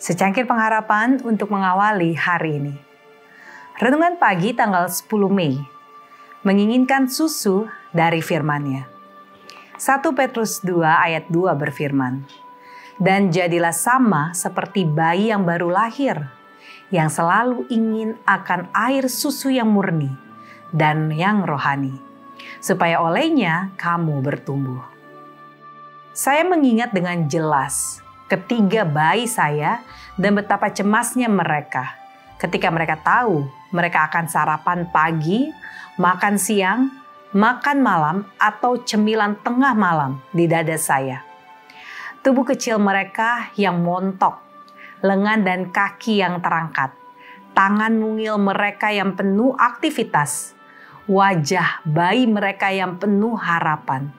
Secangkir pengharapan untuk mengawali hari ini. Renungan pagi tanggal 10 Mei, menginginkan susu dari firman-Nya. 1 Petrus 2 ayat 2 berfirman, "Dan jadilah sama seperti bayi yang baru lahir, yang selalu ingin akan air susu yang murni dan yang rohani, supaya olehnya kamu bertumbuh." Saya mengingat dengan jelas ketiga bayi saya dan betapa cemasnya mereka ketika mereka tahu mereka akan sarapan pagi, makan siang, makan malam, atau cemilan tengah malam di dada saya. Tubuh kecil mereka yang montok, lengan dan kaki yang terangkat, tangan mungil mereka yang penuh aktivitas, wajah bayi mereka yang penuh harapan.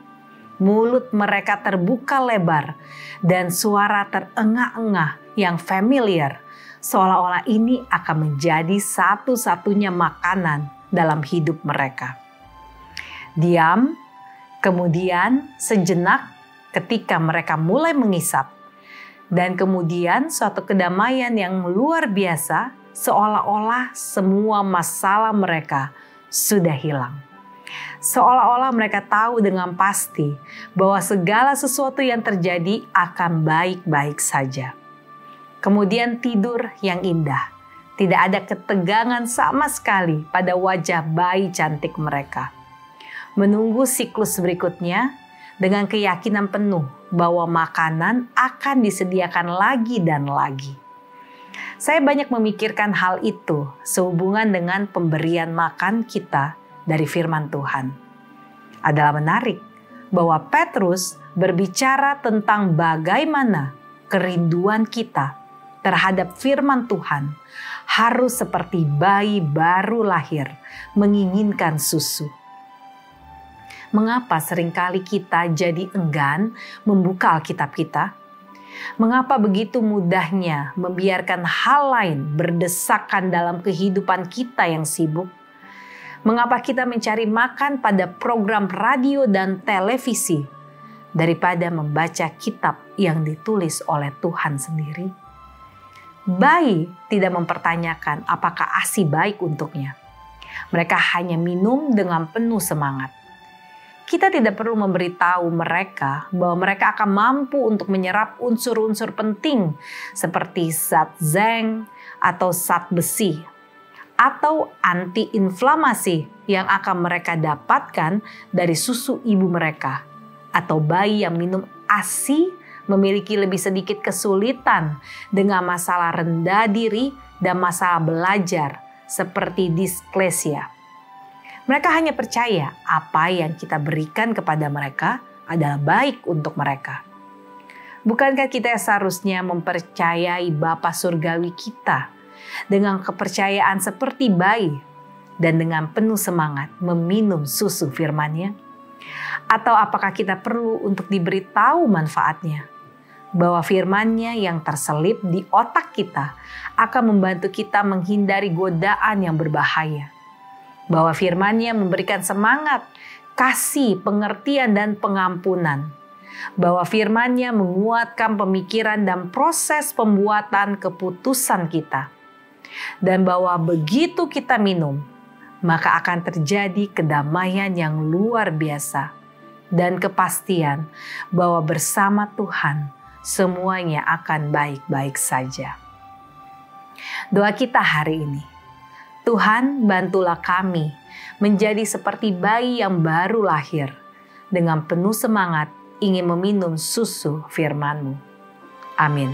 Mulut mereka terbuka lebar dan suara terengah-engah yang familiar, seolah-olah ini akan menjadi satu-satunya makanan dalam hidup mereka. Diam, kemudian sejenak ketika mereka mulai mengisap, dan kemudian suatu kedamaian yang luar biasa, seolah-olah semua masalah mereka sudah hilang. Seolah-olah mereka tahu dengan pasti bahwa segala sesuatu yang terjadi akan baik-baik saja. Kemudian tidur yang indah. Tidak ada ketegangan sama sekali pada wajah bayi cantik mereka. Menunggu siklus berikutnya dengan keyakinan penuh bahwa makanan akan disediakan lagi dan lagi. Saya banyak memikirkan hal itu sehubungan dengan pemberian makan kita dari firman Tuhan. Adalah menarik bahwa Petrus berbicara tentang bagaimana kerinduan kita terhadap firman Tuhan harus seperti bayi baru lahir menginginkan susu. Mengapa seringkali kita jadi enggan membuka Alkitab kita? Mengapa begitu mudahnya membiarkan hal lain berdesakan dalam kehidupan kita yang sibuk? Mengapa kita mencari makan pada program radio dan televisi daripada membaca kitab yang ditulis oleh Tuhan sendiri? Bayi tidak mempertanyakan apakah ASI baik untuknya. Mereka hanya minum dengan penuh semangat. Kita tidak perlu memberitahu mereka bahwa mereka akan mampu untuk menyerap unsur-unsur penting seperti zat zinc atau zat besi, atau antiinflamasi yang akan mereka dapatkan dari susu ibu mereka. Atau bayi yang minum ASI memiliki lebih sedikit kesulitan dengan masalah rendah diri dan masalah belajar seperti disklesia. Mereka hanya percaya apa yang kita berikan kepada mereka adalah baik untuk mereka. Bukankah kita seharusnya mempercayai Bapa Surgawi kita dengan kepercayaan seperti bayi dan dengan penuh semangat meminum susu firman-Nya? Atau apakah kita perlu untuk diberitahu manfaatnya? Bahwa firman-Nya yang terselip di otak kita akan membantu kita menghindari godaan yang berbahaya. Bahwa firman-Nya memberikan semangat, kasih, pengertian, dan pengampunan. Bahwa firman-Nya menguatkan pemikiran dan proses pembuatan keputusan kita. Dan bahwa begitu kita minum, maka akan terjadi kedamaian yang luar biasa dan kepastian bahwa bersama Tuhan semuanya akan baik-baik saja. Doa kita hari ini, Tuhan bantulah kami menjadi seperti bayi yang baru lahir dengan penuh semangat ingin meminum susu firman-Mu. Amin.